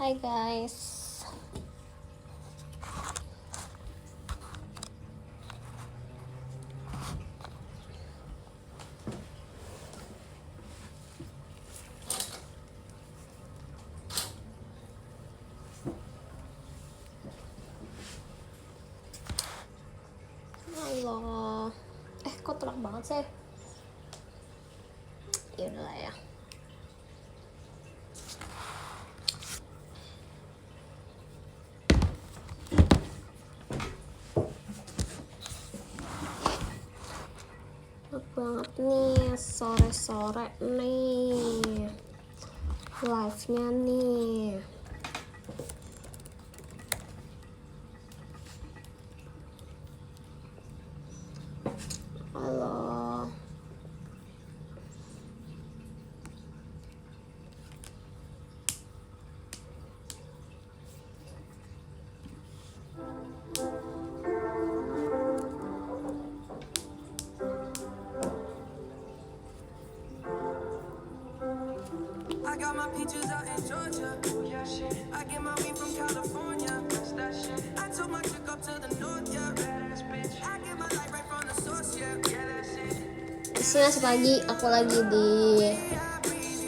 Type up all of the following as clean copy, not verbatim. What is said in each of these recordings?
Hai guys. Halo. Kok terang banget sih? Ya udahlah ya. Banget nih sore-sore nih live-nya nih. Halo. I got my peaches out in Georgia. Yeah, shit. I get my weed from California. That's that shit. I took my chick up to the north, yeah. Badass bitch. I get my light right from the source, yeah. Yeah, that's it. Masih pagi, aku lagi di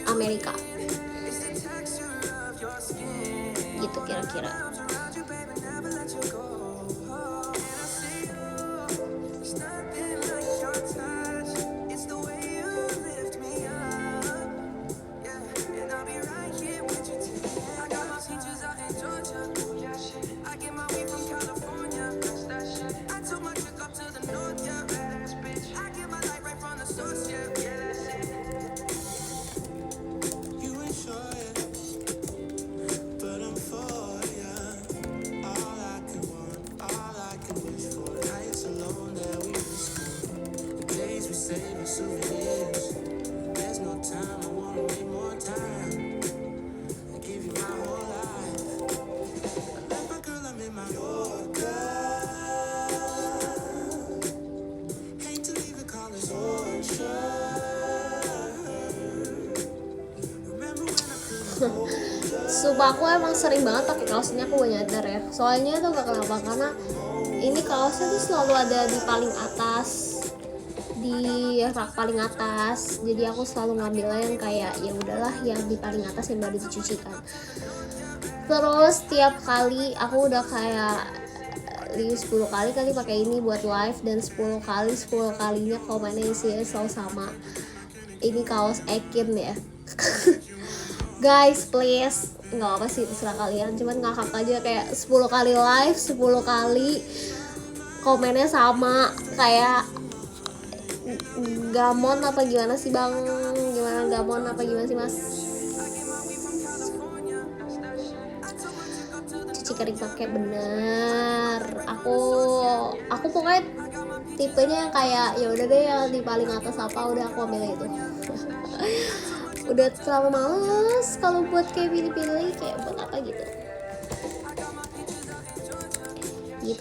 Amerika. It's the texture of your skin. Gitu kira-kira. Arms around you, baby, never let you go. And I see you. It's nothing like your touch. It's the way you lift me up. Yeah, and I'll be right here with you till the end. I got my peaches out in Georgia. Yeah, shit. I get my weed from California. That's that shit. I took my chick up to the north, yeah. Badass bitch. I get my light right from the source, yeah. Yeah, that's it. You ain't sure yet, but I'm for ya. All I can want, all I can wish for. Nights alone that we miss. The days we save as souvenirs. There's no time, I wanna make more time. I give you my whole life. I left my girl, I'm in my Yorker. Hate to leave the college orchard. Remember when I couldn't hold ya? Sumpah aku emang sering banget pakai kaos ini, aku nyadar ya. Soalnya tuh gak kenapa, karena ini kaosnya tuh selalu ada di paling atas, di rak paling atas. Jadi aku selalu ngambilnya yang kayak ya udahlah yang di paling atas yang baru dicuci kan. Terus tiap kali aku udah kayak 10 kali pakai ini buat live, dan 10 kalinya komennya isinya selalu sama. Ini kaos Ekin ya. Guys please, nggak apa sih terserah kalian, cuman ngakak aja kayak 10 kali live 10 kali komennya sama. Kayak gamon apa gimana sih bang, gimana gamon apa gimana sih mas? Cuci kering pakai, bener. Aku pokoknya tipenya yang kayak ya udah deh yang di paling atas apa udah aku ambil itu. Udah terlalu males kalau buat kayak pilih-pilih, kayak buat apa gitu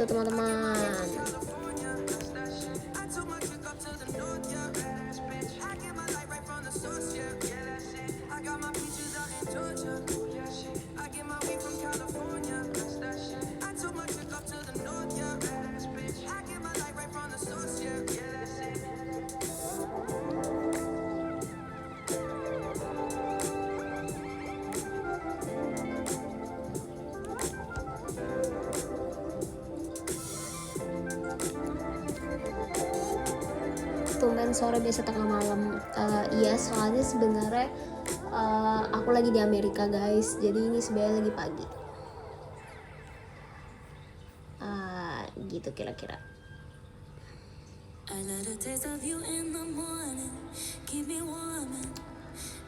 teman-teman. Tumben sore biasa tengah malam. Iya soalnya sebenarnya aku lagi di Amerika guys, jadi ini sebenarnya lagi pagi. Gitu kira-kira. I let a taste of you in the morning, keep me warm,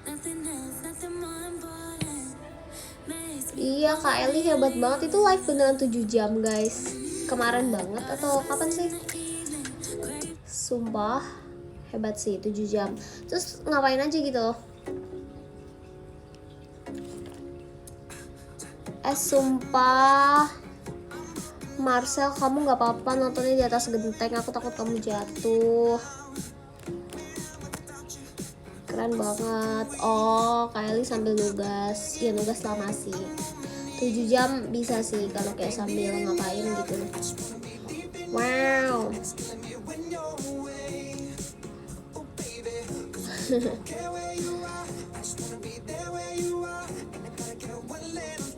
nothing else, nothing more important. Iya Kak Eli hebat banget, itu live beneran 7 jam guys. Kemarin banget atau kapan sih? Sumpah hebat sih 7 jam. Terus ngapain aja gitu? Sumpah Marcel, kamu gak apa-apa nontonnya di atas genteng, aku takut kamu jatuh. Keren banget. Oh, Kylie sambil nugas. Ya nugas lah masih. 7 jam bisa sih kalau kayak sambil ngapain gitu. Wow.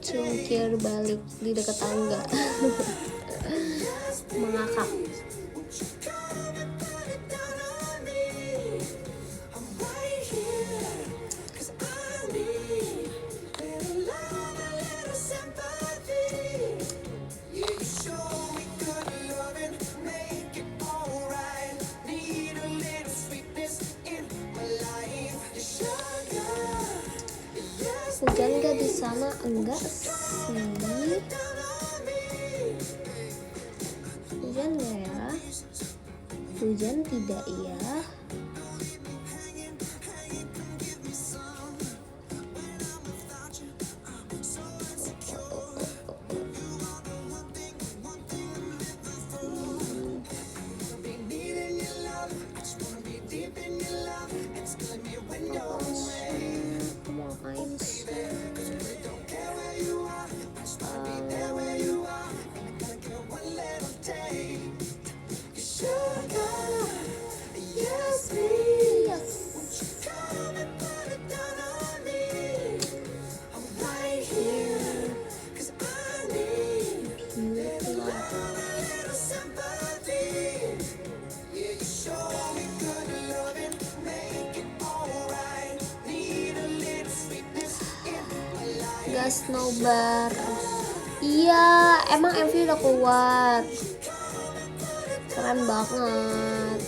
Cungkir balik di dekat tangga. Mengakak. Hujan gak di sana? Enggak sih. Hujan gak ya? Hujan tidak ya? Gas nobar. Iya, emang MV udah keluar. Keren banget.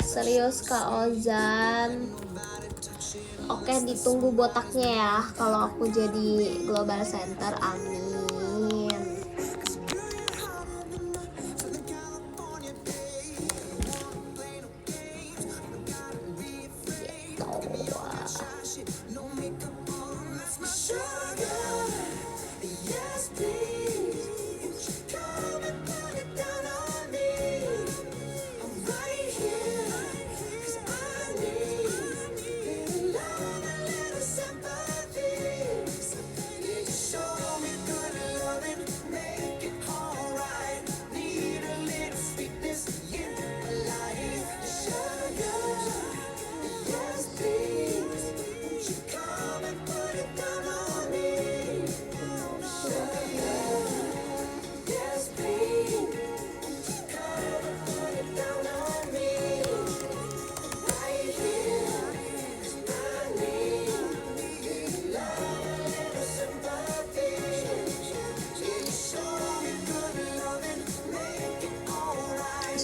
Serius Kak Ozan. Oke, ditunggu botaknya ya kalau aku jadi global center. Amin.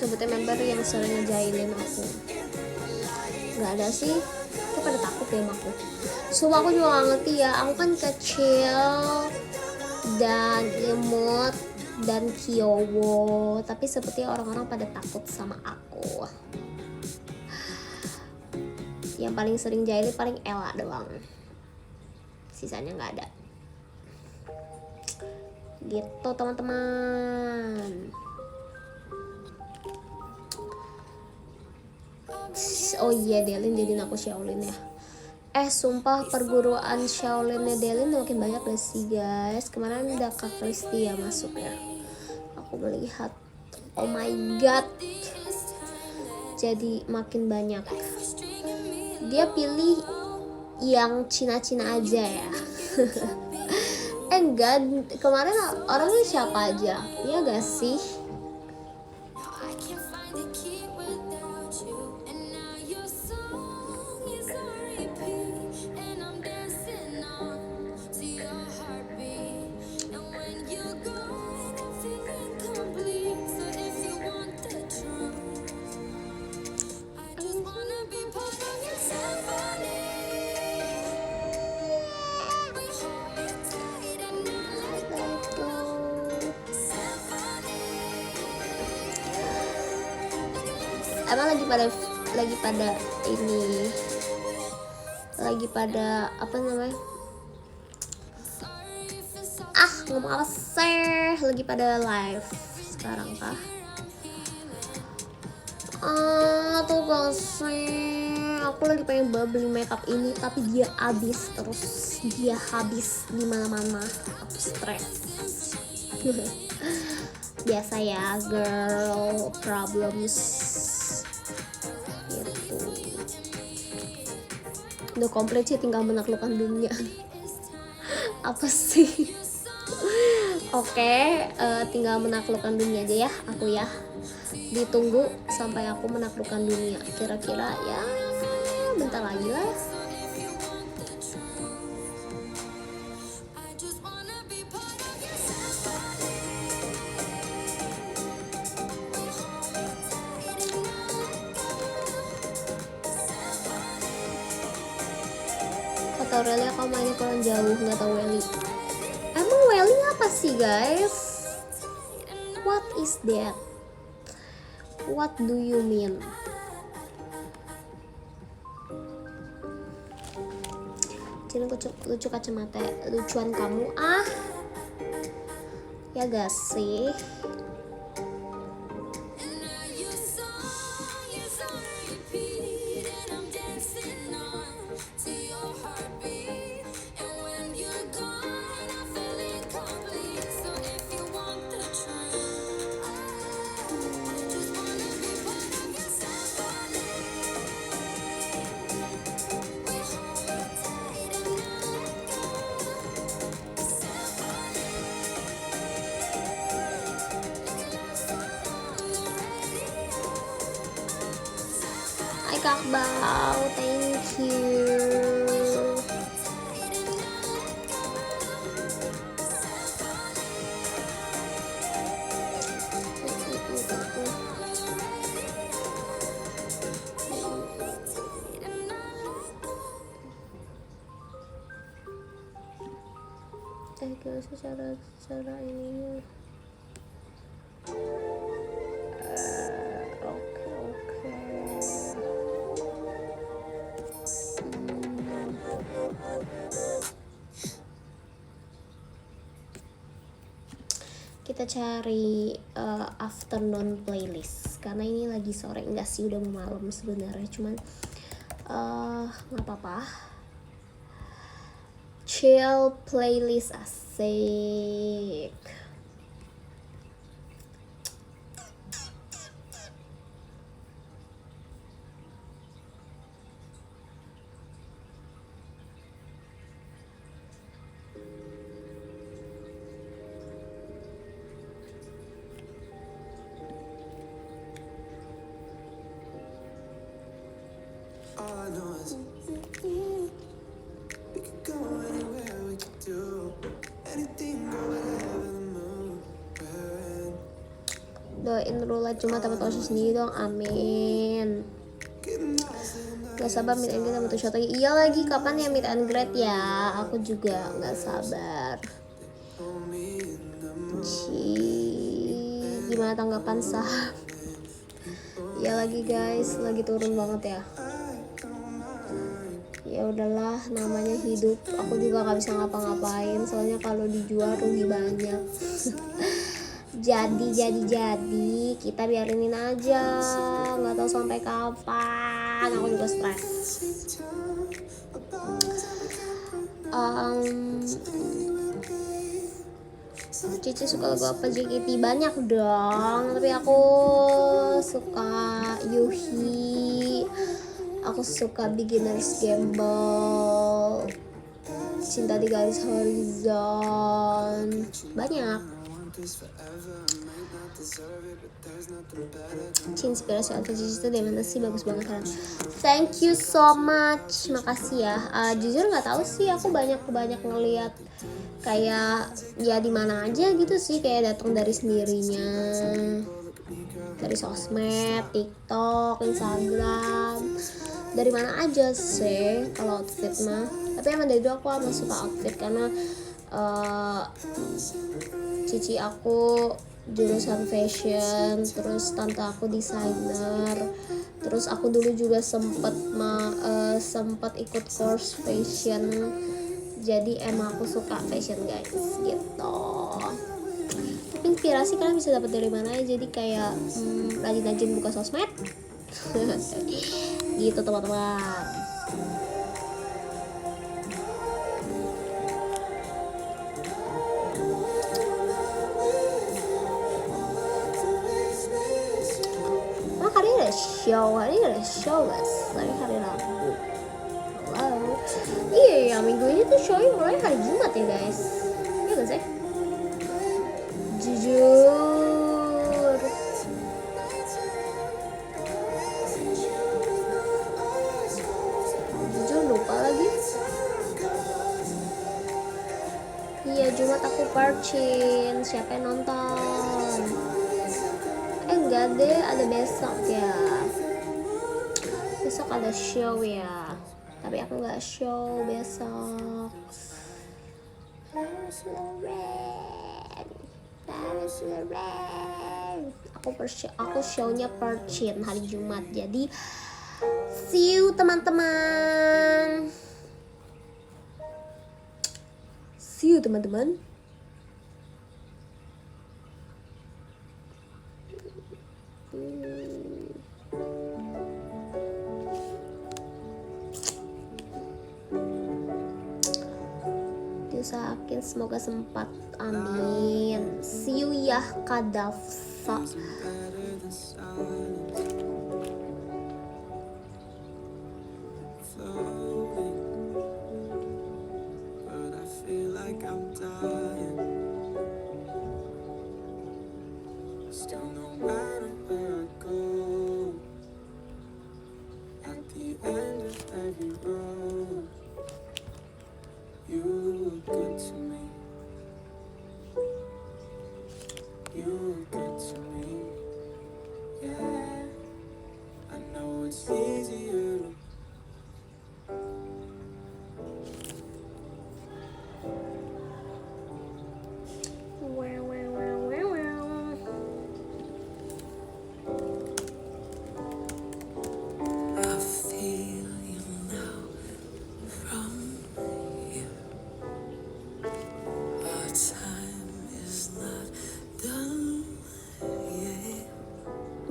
Sebutnya member yang sering ngejailin aku. Nggak ada sih, itu pada takut ya sama aku. Sumpah aku juga gak ngerti ya. Aku kan kecil dan imut dan kiowo, tapi seperti orang-orang pada takut sama aku. Yang paling sering jailin paling Ella doang, sisanya nggak ada. Gitu teman-teman. Oh iya, Delin jadiin aku Shaolin ya. Sumpah perguruan Shaolinnya Delin makin banyak gak sih guys. Kemarin ada Kak Kristi ya masuk ya. Aku melihat, oh my god, jadi makin banyak. Dia pilih yang Cina-Cina aja ya. Enggak, kemarin orangnya siapa aja, iya gak sih? Emang lagi pada apa namanya, ngomong apa sih, lagi pada live sekarang kah? Tuh gak sih, aku lagi pengen banget beli makeup ini tapi dia habis terus, dia habis di mana-mana. Aku stres. Biasa ya, girl problems gitu. Udah komplit sih, tinggal menaklukkan dunia. Apa sih? Oke, tinggal menaklukkan dunia aja ya aku ya. Ditunggu sampai aku menaklukkan dunia. Kira-kira ya bentar lagi lah. Kata Aurelia kamu mainnya kurang jauh, nggak tahu Welly. Emang Welly apa sih guys? What is that? What do you mean? Cina lucu kacamata, lucuan kamu ah. Ya gak sih? Hai Kak Bau, thank you. Secara ininya. Oke. Kita cari afternoon playlist karena ini lagi sore, enggak sih udah mau malam sebenarnya, cuman nggak apa-apa. Chill playlist asik. All I know is we could go anywhere, we could do anything, go wherever the mood we're in. Doain Rula cuma dapat OSIS sendiri dong, amin. Getting lost in the Gak sabar meet and greet sama tuh shot lagi. Iya lagi, kapan ya meet and greet ya? Aku juga gak sabar. Gimana tanggapan sah? Ya lagi guys, lagi turun banget ya. Ya udahlah, namanya hidup. Aku juga gak bisa ngapa-ngapain, soalnya kalau dijual rugi banyak. jadi kita biarinin aja, nggak tahu sampai kapan. Aku juga stres. Cici suka lagu apa JKT? Banyak dong, tapi aku suka Yuhi, aku suka Beginner's Gamble, Cinta di Garis Horizon, banyak. Inspirasi outfit Cici itu dari mana sih? Bagus banget kan? Thank you so much, makasih ya. Jujur nggak tahu sih, aku banyak ngeliat kayak ya di mana aja gitu sih, kayak datang dari sendirinya, dari sosmed, TikTok, Instagram, dari mana aja sih kalau outfit mah. Tapi emang dari dulu aku emang suka outfit karena cici aku jurusan fashion, terus tante aku desainer, terus aku dulu juga sempat ikut course fashion. Jadi emang aku suka fashion guys gitu. Inspirasi kalian bisa dapat dari mana? Jadi kayak rajin-rajin buka sosmed. gitu teman-teman. Hari ini ada show guys, hari Rabu. Halo. Iya ya, minggu ini tuh shownya mulai hari Jumat ya guys. Iya gak sih? Jujur. Jujur lupa lagi. Iya Jumat aku percin. Siapa yang nonton? Enggak deh, ada besok ya. Besok ada show ya. Tapi aku nggak show besok. Aku shownya percin hari Jumat. Jadi see you teman-teman. See you teman-teman. Diusahakan semoga sempat, amin. See you ya Kadafsa.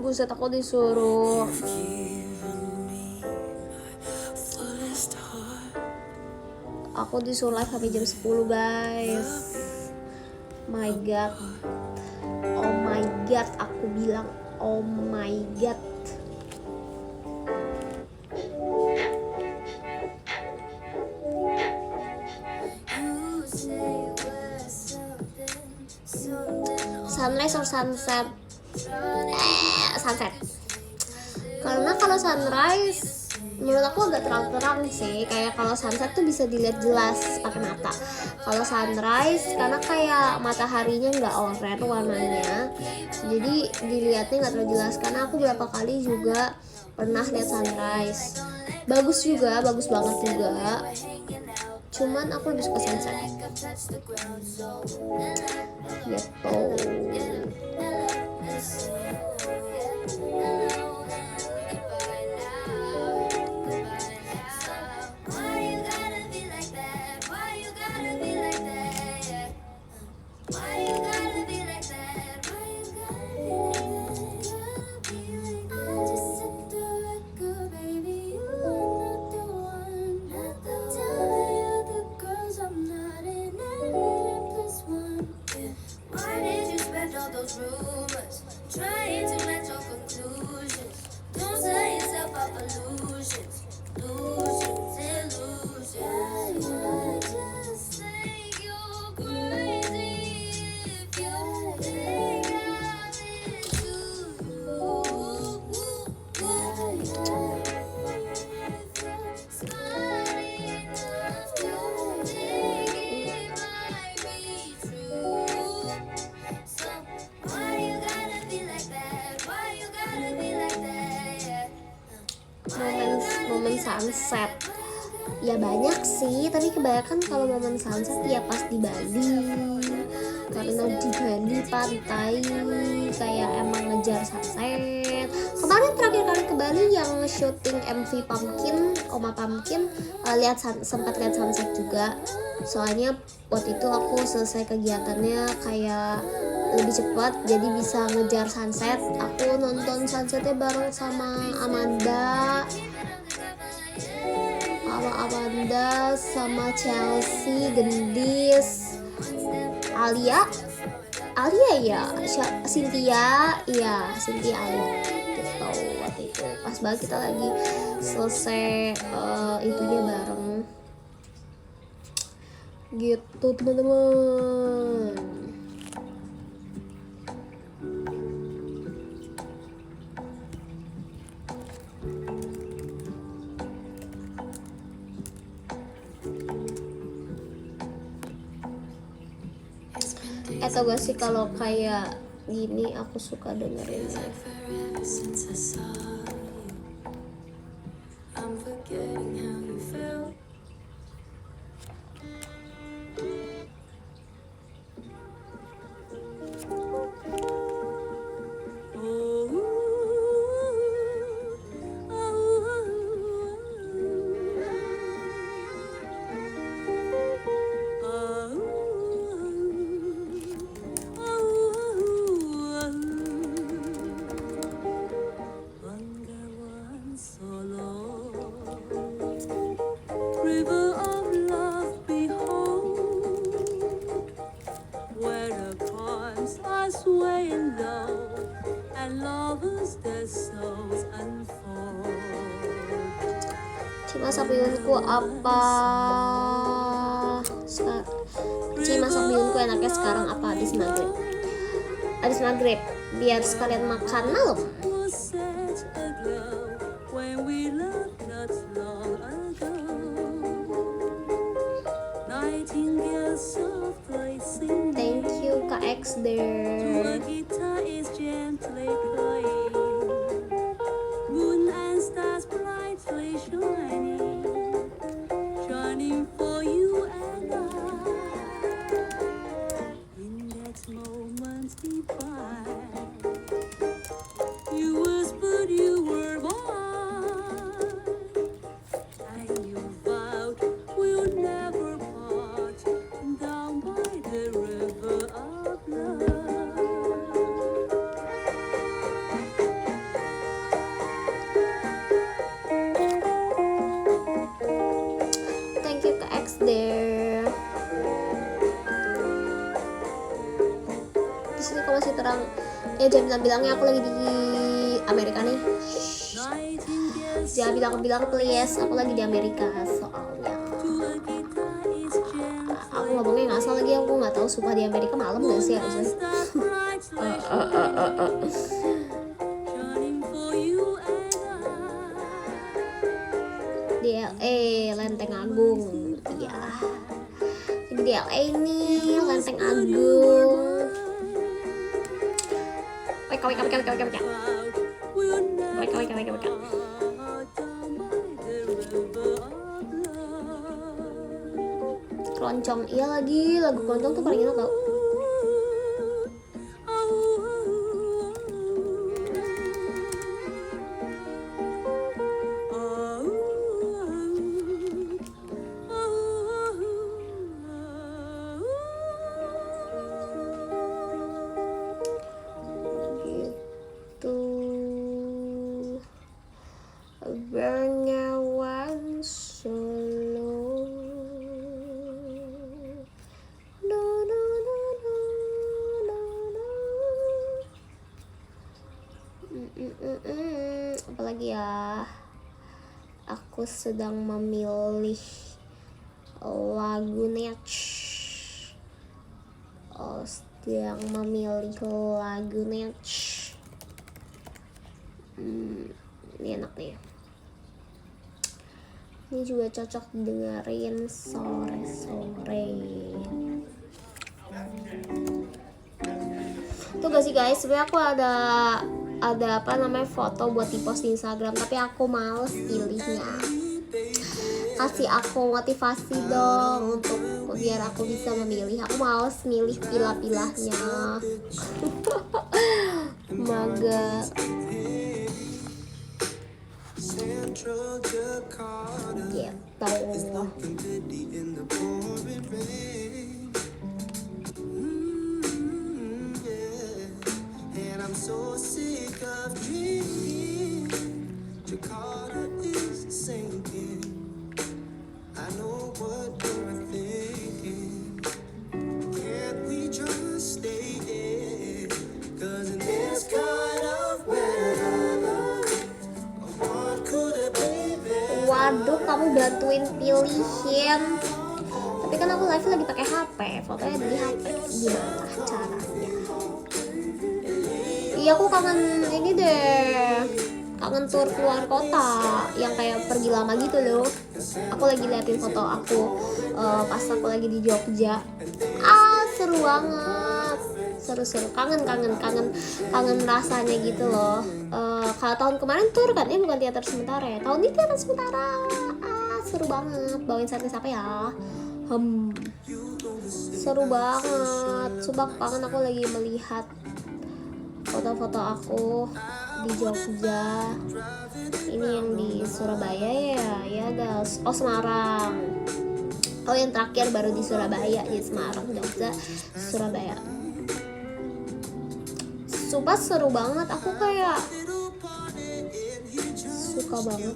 Buset, aku disuruh live sampai jam 10 guys. My god. Oh my god, aku bilang oh my god. Sunrise or sunset? Sunset. Karena kalau sunrise menurut aku agak terang-terang sih. Kayak kalau sunset tuh bisa dilihat jelas pakai mata. Kalau sunrise karena kayak mataharinya nggak oranye warnanya, jadi dilihatnya nggak terlalu jelas. Karena aku beberapa kali juga pernah lihat sunrise, bagus juga, bagus banget juga. Cuman aku lebih suka sunset gitu. Momen sunset ya banyak sih, tapi kebanyakan kalau momen sunset ya pas di Bali. Karena di Bali pantai kayak emang ngejar sunset. Kemarin terakhir kali ke Bali yang syuting MV Pumpkin, Oma Pumpkin, sempat lihat sunset juga. Soalnya waktu itu aku selesai kegiatannya kayak lebih cepat, jadi bisa ngejar sunset. Aku nonton sunsetnya bareng sama Amanda. sama Amanda, sama Chelsea, Gendis, Alia ya, Cynthia, iya Cynthia Alia gitu. Waktu itu pas banget kita lagi selesai itunya bareng gitu teman-teman. Atau gak sih kalau kayak gini aku suka dengerin River of love, behold, where the palms are swaying low, and lovers their souls unfold. Cimasak bihunku apa? Cimasak bihunku enaknya sekarang apa? Habis maghrib. Habis maghrib biar sekalian makan malam. Was set aglow when we loved not long ago. Nightingale softly singing. Thank you Kak X there. A guitar is gently playing. Moon and stars brightly shining, shining for you and I. In that moment divine, you whispered you were mine, and you vowed we'll never part down by the river of love. Thank you Kak X there. Di sini kok masih terang. Ya jangan bilangnya aku lagi di Amerika nih. Nightingale Jangan bilang please, aku lagi di Amerika soalnya. to a guitar is gently. Aku ngomongnya nggak asal lagi, aku nggak tahu sumpah di Amerika malam nggak sih harusnya. Stars brightly shining for you and I. Di LA, Lenteng Agung. Iya. Lagi di LA nih, Lenteng Agung. Weka. We'll never Weka. part down by the river of love. Keroncong, iya lagi, lagu keroncong tuh paling enak tau. Gitu. Bengawan Solo. No. Apalagi ya, aku sedang memilih lagu sedang memilih lagu ini enak nih. Ini juga cocok dengerin sore-sore. Tuh gak sih guys, sebenarnya aku ada apa namanya foto buat di post di Instagram, tapi aku males pilihnya. Kasih aku motivasi dong untuk biar aku bisa memilih. Aku males milih pilah-pilahnya. Maga. Central Jakarta Gitu. looking pretty in the pouring rain. Yeah. And I'm so sick of dreaming. Jakarta is sinking. pilihin. Tapi kan aku live lagi pakai HP, fotonya di HP. Gimana caranya? Iya, aku kangen ini deh, kangen tur keluar kota yang kayak pergi lama gitu loh. Aku lagi liatin foto aku pas aku lagi di Jogja. Seru banget, seru kangen rasanya gitu loh. Kalau tahun kemarin tur kan bukan teater sementara ya, tahun ini teater sementara. Seru banget. Bawain setlist apa ya? Seru banget. Sumpah kangen, aku lagi melihat foto-foto aku di Jogja. Ini yang di Surabaya ya guys. Oh, Semarang. Oh, yang terakhir baru di Surabaya. Di Semarang, Jogja, Surabaya. Sumpah seru banget. Aku kayak suka banget.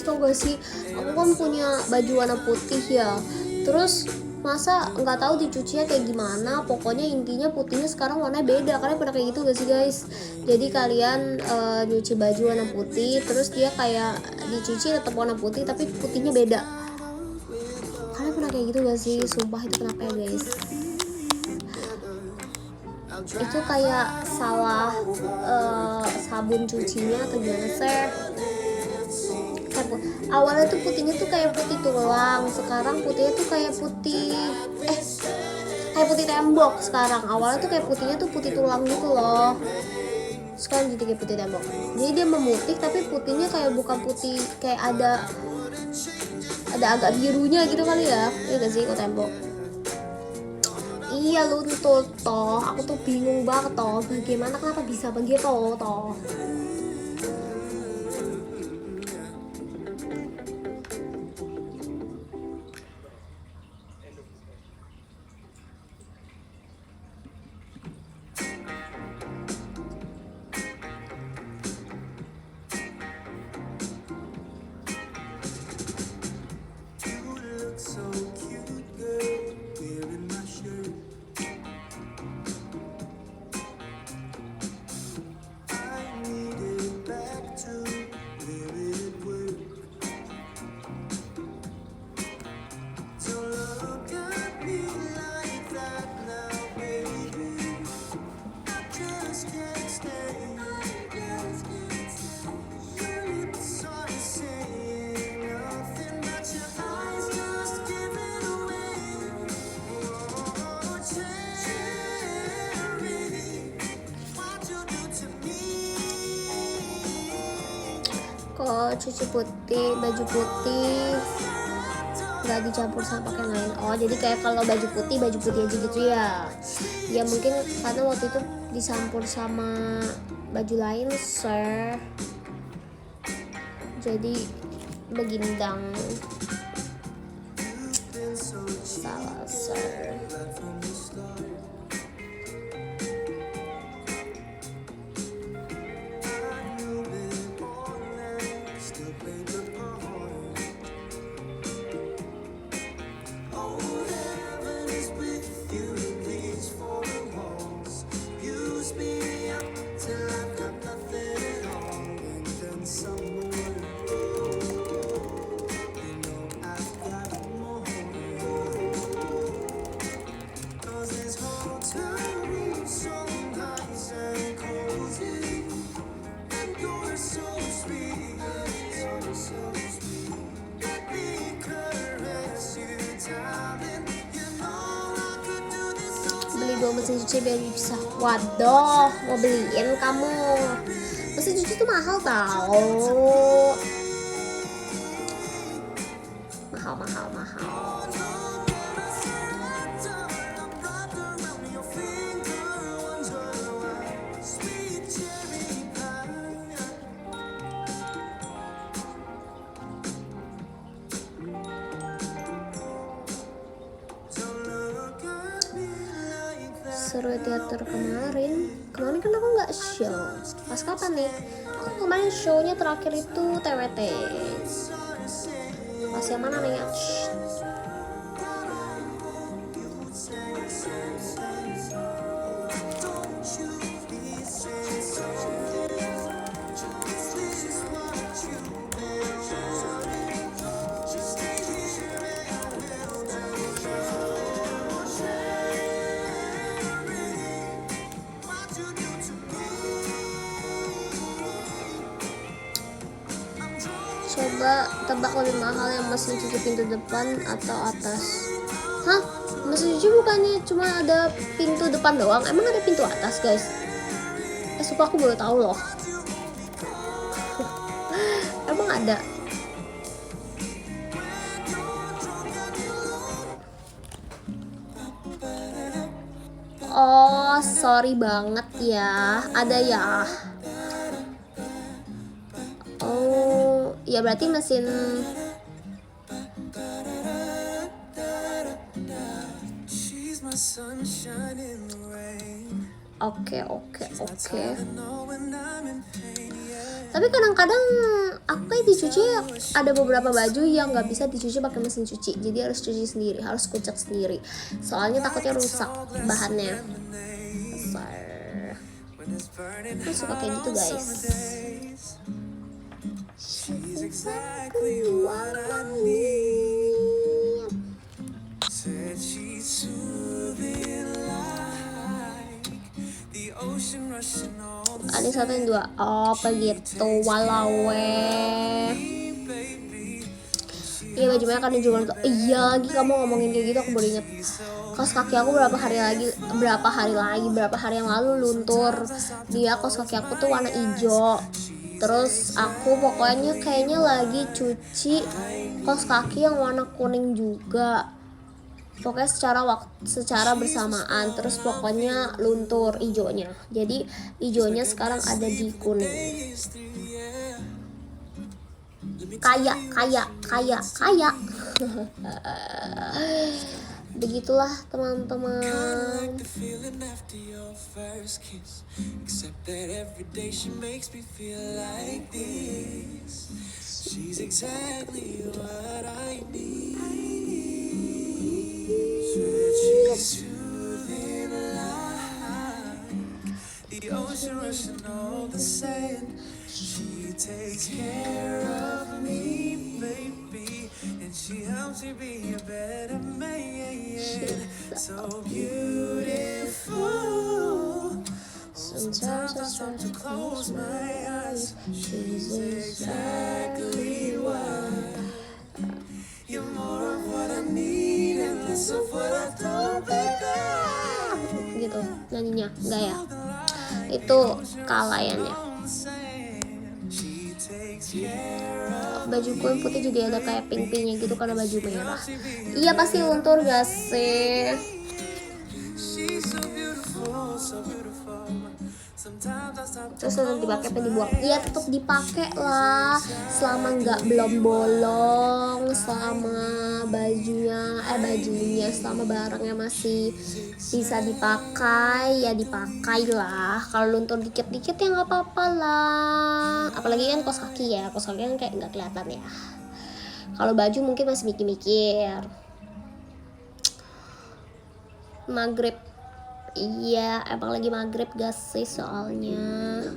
Tau gak sih, aku kan punya baju warna putih ya, terus masa nggak tahu dicucinya kayak gimana. Pokoknya intinya putihnya sekarang warnanya beda. Kalian pernah kayak gitu gak sih guys? Jadi kalian nyuci baju warna putih, terus dia kayak dicuci tetap warna putih tapi putihnya beda. Kalian pernah kayak gitu gak sih? Sumpah itu kenapa ya guys? Itu kayak salah sabun cucinya atau gimana sih? Awalnya tuh putihnya tuh kayak putih tulang, sekarang putihnya tuh kayak putih tembok. Sekarang awalnya tuh kayak putihnya tuh putih tulang gitu loh, sekarang jadi kayak putih tembok. Jadi dia memutih tapi putihnya kayak bukan putih, kayak ada agak birunya gitu kali ya. Iya gak sih kok tembok? Iya luntur toh. Aku tuh bingung banget toh, bagaimana kenapa bisa begitu toh. Kok cuci putih, baju putih nggak dicampur sama pakai lain? Oh jadi kayak kalau baju putih aja gitu ya? Ya mungkin karena waktu itu dicampur sama baju lain sir, jadi begindang. Salah sir. dua mesin cuci biar bisa. Waduh, mau beliin kamu. Mesin cuci tuh mahal tau. Mahal. Seru teater kemarin kan aku nggak show. Pas kapan nih? Aku kemarin shownya terakhir itu TWT. Pas yang mana nih? Coba tebak lebih mahal yang mesin cuci pintu depan atau atas. Hah? Mesin cuci bukannya cuma ada pintu depan doang? Emang ada pintu atas, guys? Sumpah aku baru tahu loh. Emang ada? Oh, sorry banget ya. Ada ya. Oh, ya berarti mesin. Oke. Tapi kadang-kadang aku kayak dicuci ada beberapa baju yang nggak bisa dicuci pakai mesin cuci, jadi harus cuci sendiri, harus kucek sendiri. Soalnya takutnya rusak bahannya. Aku suka kayak gitu, guys. She's exactly what I need. Said she's soothing like the ocean rushing all the. Ada satu yang dua. Oh begitu, walau iya bajunya kan dijual tuh. Iya lagi kamu ngomongin kayak gitu aku baru inget. Kaos kaki aku berapa hari yang lalu luntur. Dia kaos kaki aku tuh warna hijau. Terus aku pokoknya kayaknya lagi cuci kaos kaki yang warna kuning juga. Pokoknya secara bersamaan. Terus pokoknya luntur hijaunya. Jadi hijaunya sekarang ada di kuning. Kayak begitulah teman-teman. She takes care of me, baby, and she helps me be a better man. So beautiful. Sometimes I start to close my eyes. She's exactly what. You're more of what I need and less of what I don't think I. Gitu nyanyinya, enggak ya? Itu kalayannya. Bajuku yang putih jadi ada kayak pink-pinknya gitu karena baju merah. Iya pasti luntur gak sih? Terus tetap dipakai apa dibuang? Iya tetap dipakai lah. Selama belum bolong, selama bajunya, selama barangnya masih bisa dipakai ya dipakai lah. Kalau luntur dikit-dikit ya nggak apa-apa lah. Apalagi kan kaos kaki ya, kaos kaki kan kayak nggak kelihatan ya. Kalau baju mungkin masih mikir-mikir. Maghrib. Iya, emang lagi maghrib gak sih soalnya.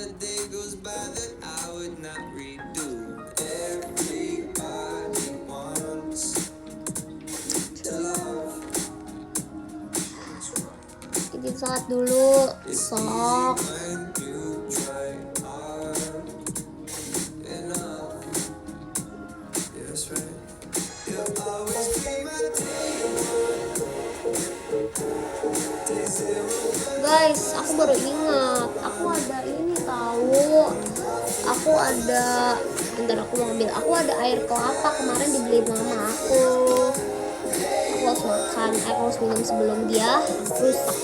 a day goes by that I would not redo. Everybody wants to love. Izin sholat dulu, sok. When you try hard enough. Yeah, that's right. You'll always be my day zero. Guys, aku baru ingat, aku ada ini tahu. Aku ada air kelapa kemarin dibeli mama aku. Aku harus makan, aku harus minum sebelum dia rusak.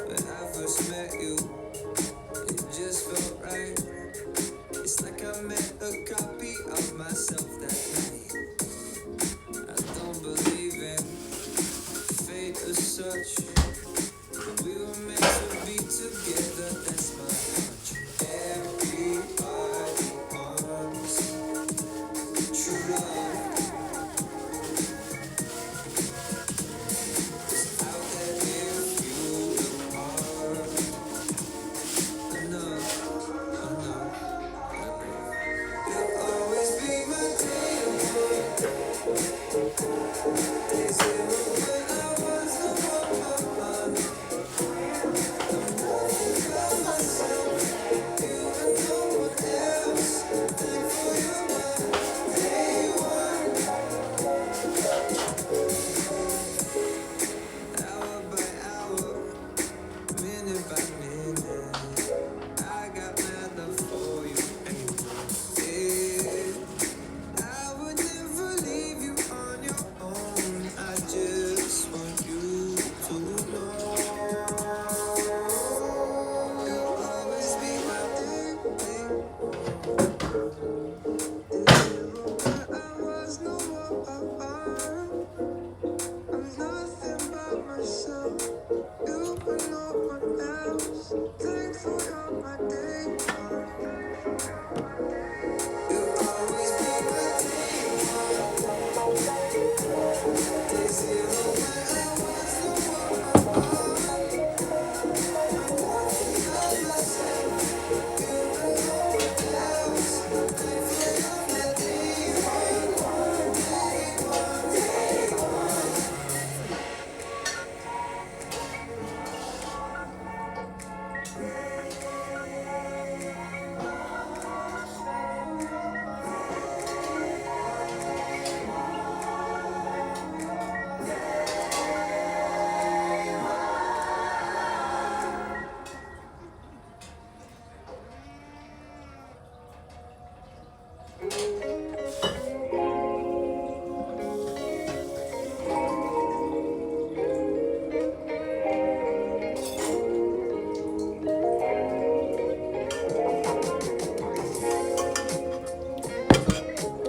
When I first met you, it just felt right. It's like I met a copy of myself that night. I don't believe in fate as such. We were meant to be together, that's my hunch. Everybody wants true love. It's out there if you look hard enough. You'll always be my day zero. When I was the one. Hour by hour, minute by minute, I got mad love for you. Yeah, I would never leave you on your own. I just want you to know you'll always be my thing. I was no more. I'm nothing by myself. You were no one else. Thankful you're my day one. You'll always be my day zero. When I was the one. You were no one else. Thankful you're my day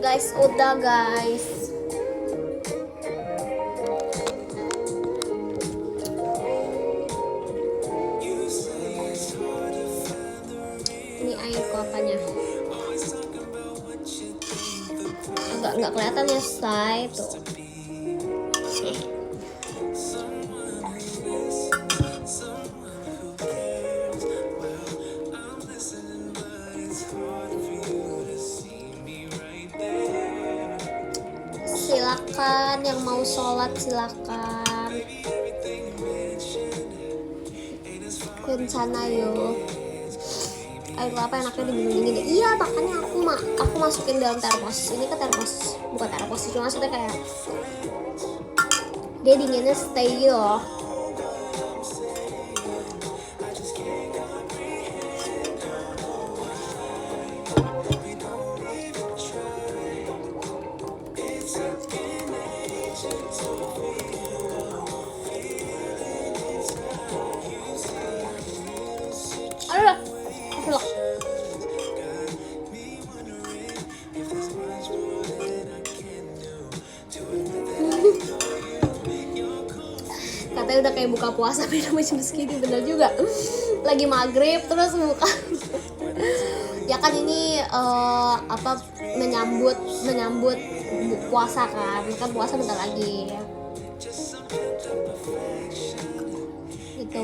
Guys, udah guys. Ini air kelapanya. Nggak kelihatan ya, say tuh. Silakan yang mau sholat, silakan. Kencana yo. Air kelapa enaknya diminum dingin. Iya, makanya aku masukin dalam termos. Ini ke termos, bukan termos sih, cuma maksudnya kayak dia dinginnya stay gitu loh. Aduh, aduh. Katanya udah kayak buka puasa minum jam segini, bener juga. Lagi maghrib terus buka. Ya kan ini menyambut puasa kan puasa bentar lagi gitu.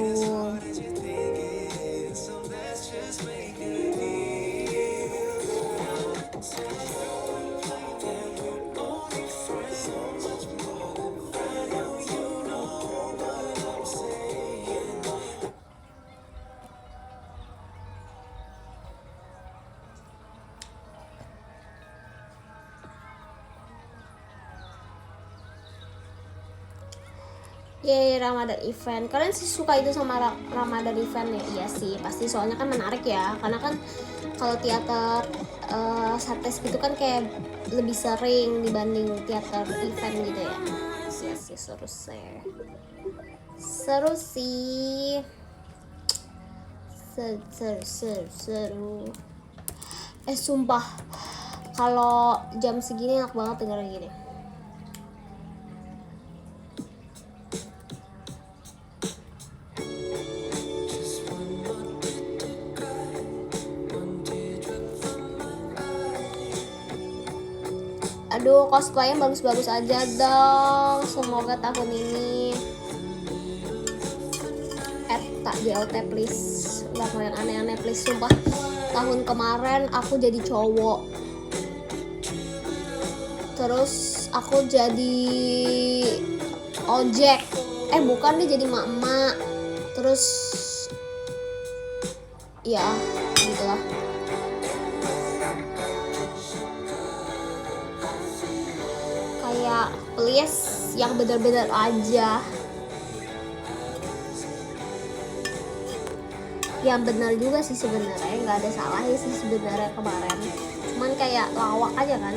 Yeay, Ramadan event. Kalian sih suka itu sama Ramadan event ya? Iya sih, pasti soalnya kan menarik ya. Karena kan kalau teater Sates gitu kan kayak lebih sering dibanding teater event gitu ya. Iya sih, seru sih. Seru sih. Seru. Sumpah. Kalau jam segini enak banget dengerin gini. Aduh, cosplay yang bagus-bagus aja dong. Semoga tahun ini tak JLT please. Gak mau yang aneh-aneh please. Sumpah, tahun kemarin aku jadi cowok, terus aku jadi ojek. Bukan, dia jadi mak-mak. Terus ya gitulah. Kayak please yang bener-bener aja, yang benar juga sih sebenarnya, nggak ada salahnya sih sebenarnya kemarin, cuman kayak lawak aja kan.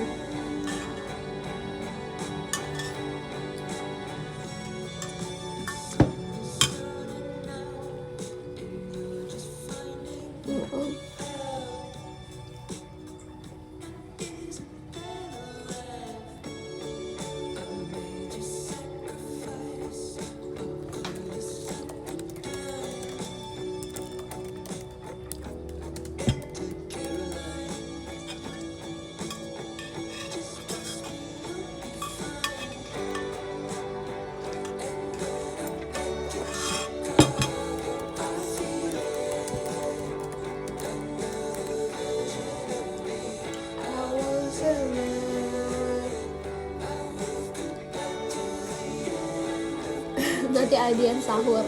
Nanti adian sahur.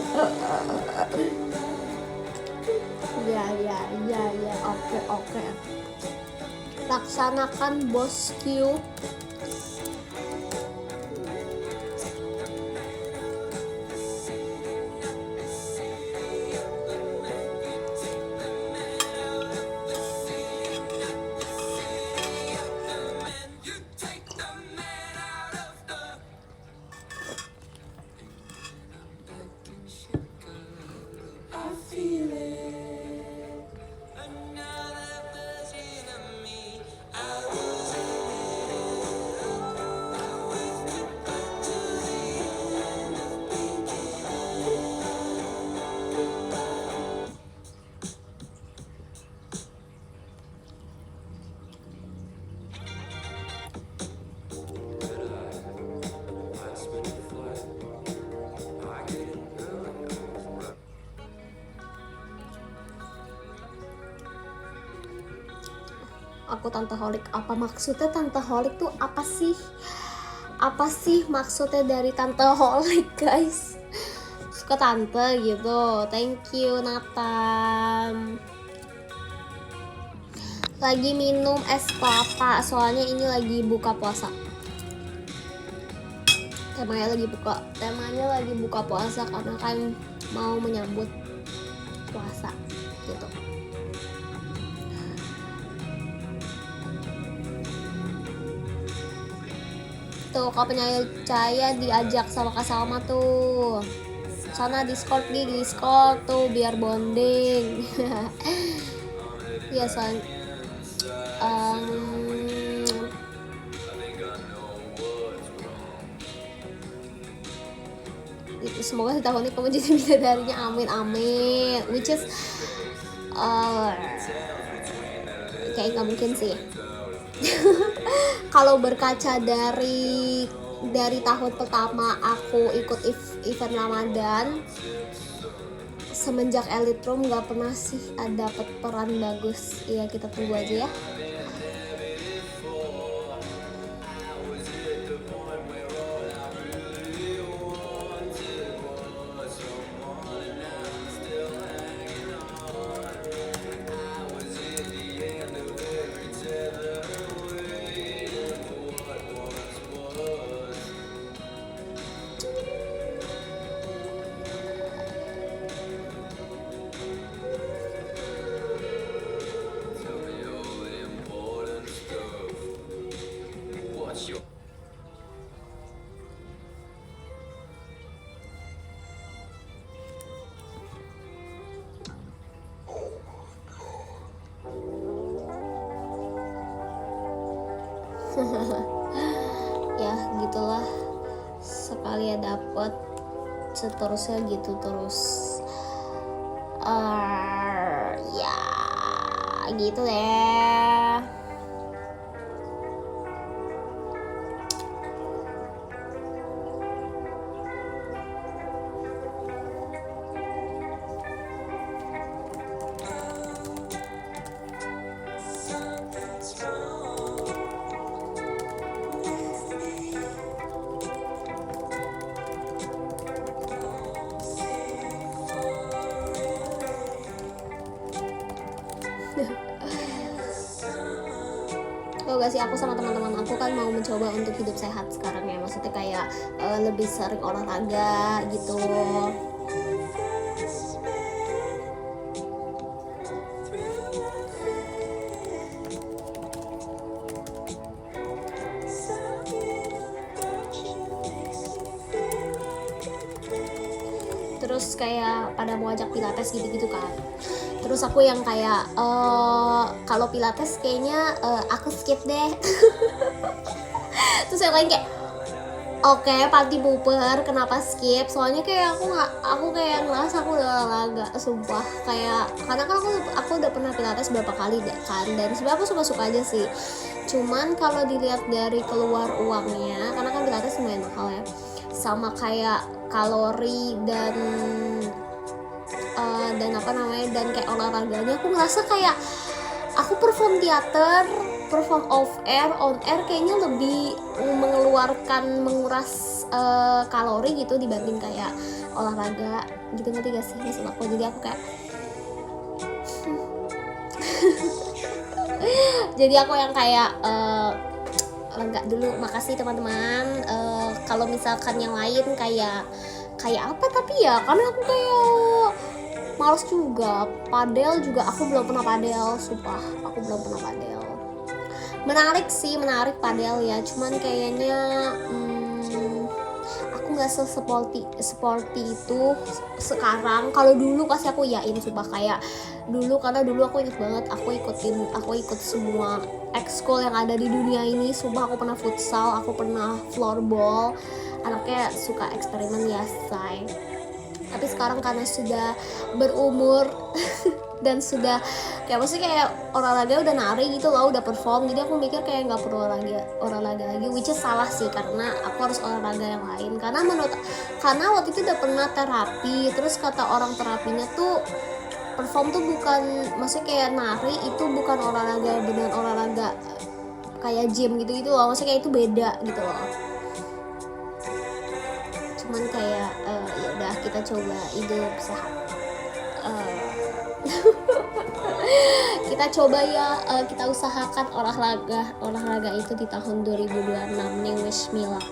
Ya, oke. Laksanakan bosku. Aku tanteholik. Apa maksudnya tanteholik tuh apa sih? Apa sih maksudnya dari tanteholik, guys? Suka tante gitu. Thank you Nathan. Lagi minum es kelapa, soalnya ini lagi buka puasa. Temanya lagi buka puasa karena kan mau menyambut puasa gitu. Tuh, Kak Penyanyi Cahaya diajak sama Kak Salma tuh. Sana Discord tuh biar bonding. Ya soal semoga di tahun ini kamu jadi bidadarinya, amin. Which is kayak nggak mungkin sih. Kalau berkaca dari tahun pertama aku ikut event Ramadan, semenjak Elite Room nggak pernah sih ada dapet peran bagus. Ya kita tunggu aja ya. Ya gitulah, sekali ya dapet, seterusnya gitu terus. Ya gitu deh. Tau gak sih, aku sama teman-teman aku kan mau mencoba untuk hidup sehat sekarang ya, maksudnya kayak lebih sering olahraga gitu. Terus kayak pada mau ajak pilates gitu-gitu kan. Terus aku yang kayak kalau pilates kayaknya aku skip deh. Terus yang lain kayak oke, party pooper, kenapa skip? Soalnya kayak aku kayak ngerasa aku udah olahraga, sumpah. Kayak karena kan aku udah pernah pilates berapa kali deh kan, dan sebenarnya aku suka-suka aja sih. Cuman kalau dilihat dari keluar uangnya, karena kan pilates lumayan mahal ya, sama kayak kalori dan apa namanya, dan kayak olahraganya, aku ngerasa kayak aku perform teater, perform off air, on air kayaknya lebih menguras kalori gitu dibanding kayak olahraga gitu, ngerti gak sih maksud aku? Jadi aku kayak jadi aku yang kayak enggak dulu, makasih teman-teman. Kalau misalkan yang lain kayak apa, tapi ya karena aku kayak males juga. Padel juga aku belum pernah padel, sumpah aku belum pernah padel. Menarik sih, menarik padel ya, cuman kayaknya aku nggak sesporty itu sekarang. Kalau dulu pasti aku yain, sumpah kayak dulu, karena dulu aku inget banget aku ikut semua ekskul yang ada di dunia ini. Sumpah aku pernah futsal, aku pernah floorball, anaknya suka eksperimen ya say. Tapi sekarang karena sudah berumur dan sudah kayak maksudnya kayak olahraga udah nari gitu loh, udah perform, jadi aku mikir kayak nggak perlu olahraga lagi, which is salah sih, karena aku harus olahraga yang lain. Karena waktu itu udah pernah terapi, terus kata orang terapinya tuh perform tuh bukan, maksudnya kayak nari itu bukan olahraga beneran olahraga kayak gym gitu loh, maksudnya kayak itu beda gitu loh. Cuman kayak ya udah, kita coba hidup sehat. Kita coba ya, kita usahakan olahraga itu di tahun 2026 nih, wish me luck.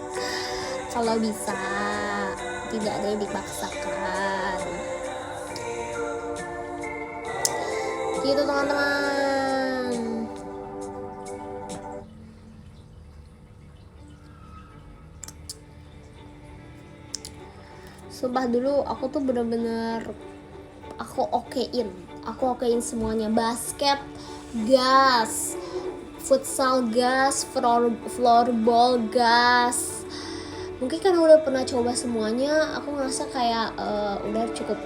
Kalau bisa, tidak ada yang dipaksakan. Gitu teman-teman. Sumpah dulu aku tuh bener-bener aku okein semuanya. Basket gas, futsal gas, floorball gas. Mungkin karena udah pernah coba semuanya, aku ngerasa kayak udah cukup.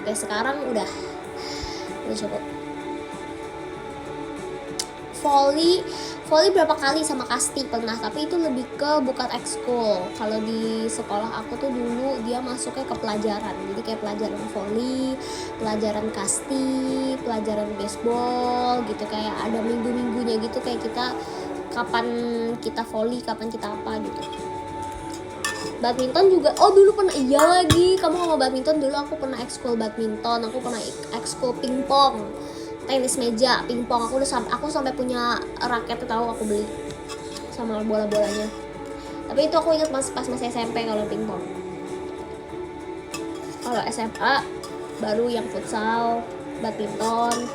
Kayak sekarang udah cukup. volley berapa kali sama Kasti pernah, tapi itu lebih ke bukan ekskul. Kalau di sekolah aku tuh dulu dia masuknya ke pelajaran, jadi kayak pelajaran volley, pelajaran Kasti, pelajaran baseball gitu, kayak ada minggu-minggunya gitu, kayak kita kapan kita volley, kapan kita apa gitu. Badminton juga, oh dulu pernah, iya lagi kamu ngomong badminton, dulu aku pernah ekskul badminton, aku pernah ekskul pingpong, tenis meja, pingpong. Aku sampai punya raket, tahu aku beli sama bola-bolanya. Tapi itu aku ingat pas masih SMP kalau pingpong. Kalau SMA baru yang futsal, badminton.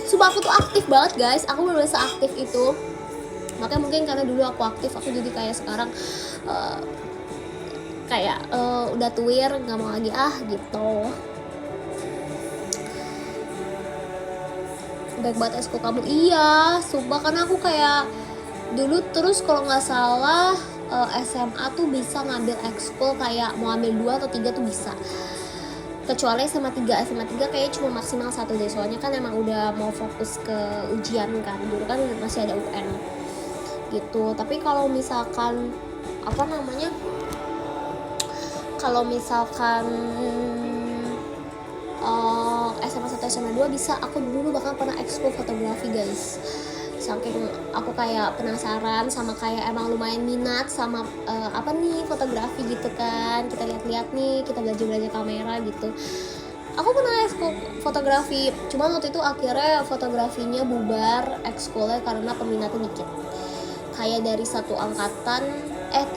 Sumpah aku tuh aktif banget guys, aku bener-bener seaktif itu. Makanya mungkin karena dulu aku aktif, aku jadi kayak sekarang udah tuir, nggak mau lagi gitu. Baik banget ekskul kamu. Iya sumpah, karena aku kayak dulu terus kalau nggak salah SMA tuh bisa ngambil ekskul, kayak mau ambil 2 atau 3 tuh bisa, kecuali SMA 3 kayaknya cuma maksimal 1 deh, soalnya kan emang udah mau fokus ke ujian kan, dulu kan masih ada UN gitu. Tapi kalau misalkan SMA 1 SMA 2 bisa. Aku dulu bahkan pernah ekskul fotografi guys, saking aku kayak penasaran sama, kayak emang lumayan minat sama fotografi gitu kan, kita lihat-lihat nih, kita belajar kamera gitu. Aku pernah ekskul fotografi, cuman waktu itu akhirnya fotografinya bubar ekskulnya karena peminatnya dikit, kayak dari 3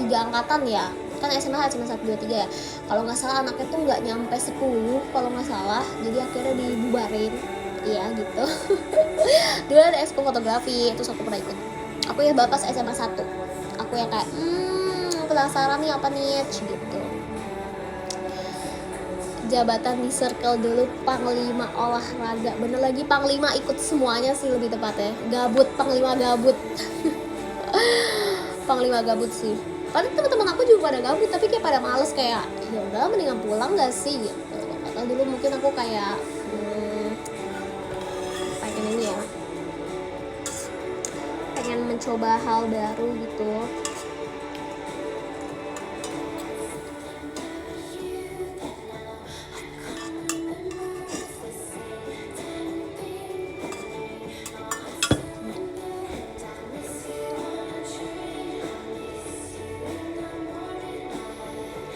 angkatan ya kan, SMA 1, 2, 3 ya, kalau nggak salah anaknya tuh nggak nyampe 10 kalau nggak salah, jadi akhirnya dibubarin. Iya gitu. Dulu ada ekskul fotografi, terus aku pernah ikut. Aku ya bapas SMA 1, aku yang kayak penasaran nih apa nih gitu. Jabatan di circle dulu panglima olahraga, bener lagi panglima, ikut semuanya sih lebih tepatnya, panglima gabut. Panglima gabut sih. Padahal teman-teman aku juga pada gabut, tapi kayak pada males, kayak ya udah mendingan pulang gak sih gitu. Karena dulu mungkin aku kayak pengen mencoba hal baru gitu.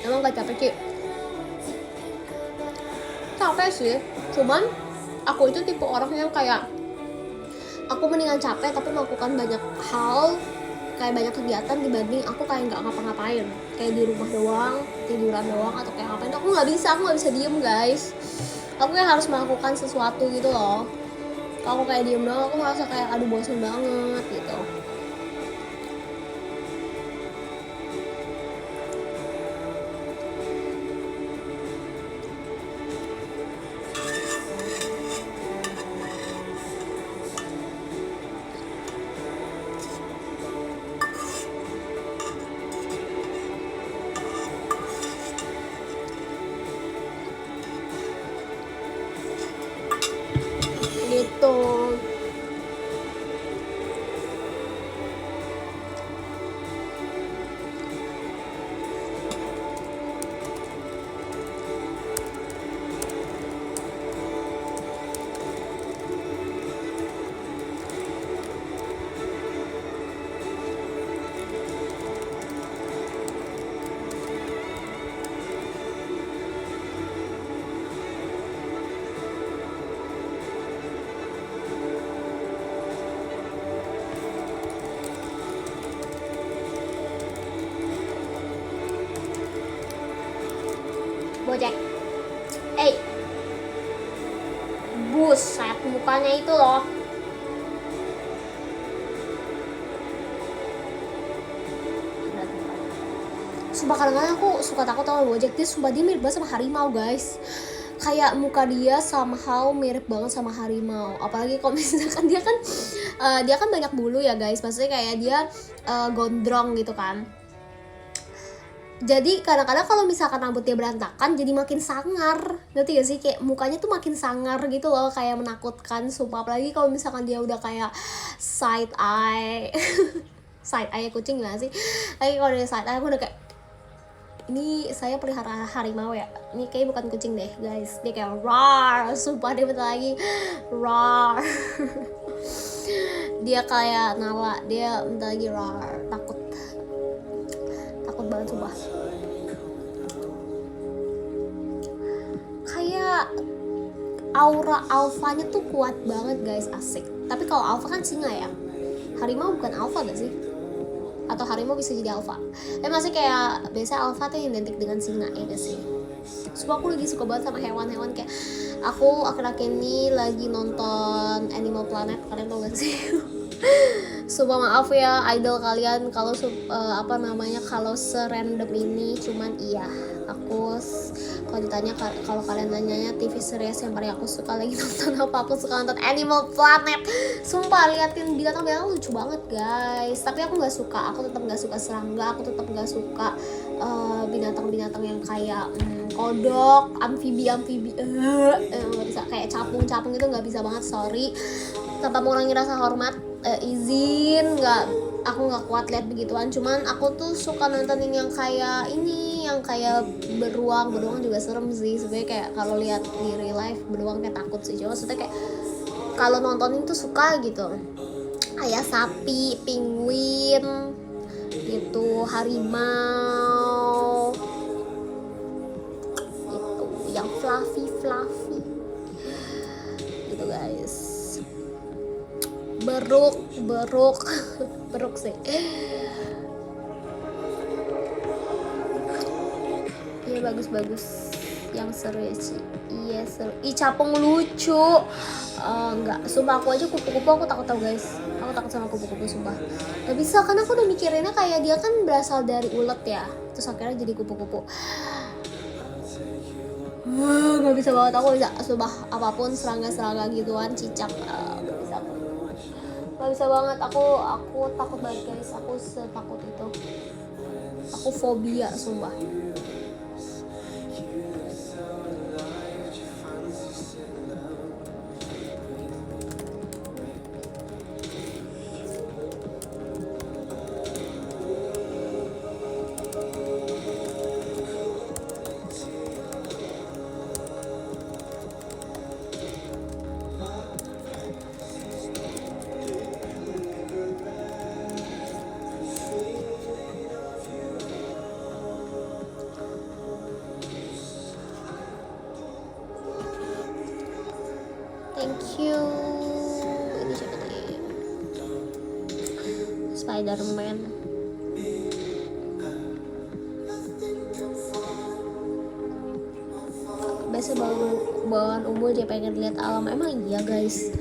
Emang gak capek Ci? Capek sih, cuman aku itu tipe orang yang kayak aku mendingan capek tapi melakukan banyak hal, kayak banyak kegiatan, dibanding aku kayak nggak ngapa-ngapain, kayak di rumah doang, tiduran doang, atau kayak ngapain. Aku nggak bisa diem guys, aku kayak harus melakukan sesuatu gitu loh. Kalau aku kayak diem doang, aku merasa kayak aduh bosan banget gitu. Gitu. Gojek. Buset, mukanya itu loh. Sumpah kadang-kadang aku suka takut sama Gojek, dia sumpah dia mirip banget sama harimau guys. Kayak muka dia somehow mirip banget sama harimau. Apalagi kalau misalkan dia kan banyak bulu ya guys. Maksudnya kayak dia gondrong gitu kan. Jadi kadang-kadang kalau misalkan rambutnya berantakan jadi makin sangar, ngerti gak sih, kayak mukanya tuh makin sangar gitu loh, kayak menakutkan. Sumpah, apalagi kalau misalkan dia udah kayak side eye side eye kucing gimana sih, lagi kalau dia side eye aku udah kayak, ini saya pelihara harimau ya, ini kayak bukan kucing deh guys, dia kayak roar, sumpah dia bentar lagi roar dia kayak Nala, dia bentar lagi roar, takut banget sumpah. Kayak aura alfanya tuh kuat banget guys, asik. Tapi kalau alfa kan singa ya, harimau bukan alfa gak sih? Atau harimau bisa jadi alfa? Masih kayak biasa alfa tuh identik dengan singa ya gak sih? Sumpah aku lagi suka banget sama hewan-hewan, kayak aku akhir-akhir ini lagi nonton Animal Planet, kalian tau gak sih? Sumpah maaf ya idol kalian kalau kalau serandom ini, cuman iya aku kalau ditanya kalau kalian nanyanya TV series yang paling aku suka lagi nonton apa, aku suka nonton Animal Planet. Sumpah liatin binatang-binatang lucu banget guys, tapi aku tetap nggak suka serangga, aku tetap nggak suka binatang-binatang yang kayak kodok, amfibi nggak bisa, kayak capung itu nggak bisa banget, sorry. Tanpa mengurangi rasa hormat, izin aku nggak kuat lihat begituan. Cuman aku tuh suka nontonin yang kayak ini, yang kayak beruang juga serem sih sebenarnya. Kayak kalau lihat di real life beruang kayak takut sih, cuma maksudnya kayak kalau nontonin tuh suka gitu, kayak sapi, penguin gitu, harimau gitu, yang fluffy gitu guys. Beruk sih. Iya bagus yang seru ya sih. Iya seru. Capung lucu. Enggak, sumpah aku aja kupu-kupu aku takut tau guys. Aku takut sama kupu-kupu sumpah. Gak bisa, karena aku udah mikirinnya kayak dia kan berasal dari ulet ya, terus akhirnya jadi kupu-kupu. Gak bisa banget, aku bisa sumpah apapun, serangga gituan, cicak, gak bisa banget. Aku takut banget guys, aku setakut itu, aku fobia sumpah. Thank you. Ini siapa nih? Spider-Man. Biasa bawaan umur dia pengen lihat alam. Emang iya guys,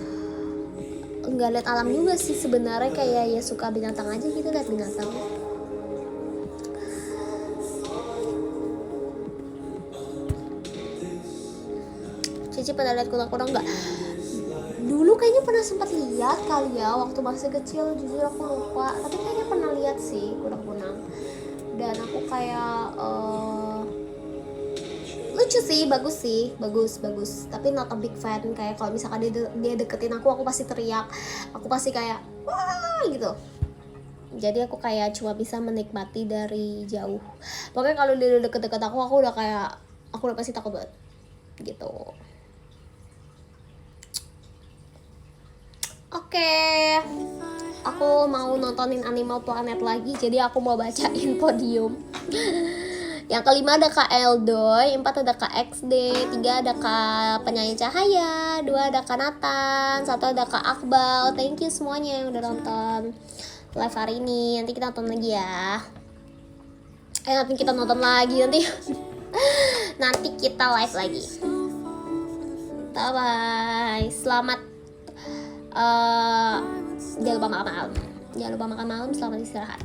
nggak lihat alam juga sih sebenarnya, kayak ya suka binatang aja gitu, lihat binatang. Cici pernah lihat kunang-kunang nggak? Dulu kayaknya pernah sempat lihat kali ya waktu masih kecil, jujur aku lupa, tapi kayaknya pernah lihat sih kunang-kunang. Dan aku kayak lucu sih, bagus, tapi not a big fan. Kayak kalau misalkan dia deketin aku pasti teriak, aku pasti kayak wah gitu. Jadi aku kayak cuma bisa menikmati dari jauh. Pokoknya kalau dia deket-deket aku udah pasti takut banget gitu. Oke, aku mau nontonin Animal Planet lagi, jadi aku mau bacain podium. Yang kelima ada Kak Eldoy, 4 ada Kak XD, 3 ada Kak Penyanyi Cahaya, 2 ada Kak Nathan, 1 ada Kak Akbal. Thank you semuanya yang udah nonton live hari ini. Nanti kita nonton lagi ya. Nanti kita live lagi. Bye. Selamat jangan lupa makan malam, selamat istirahat.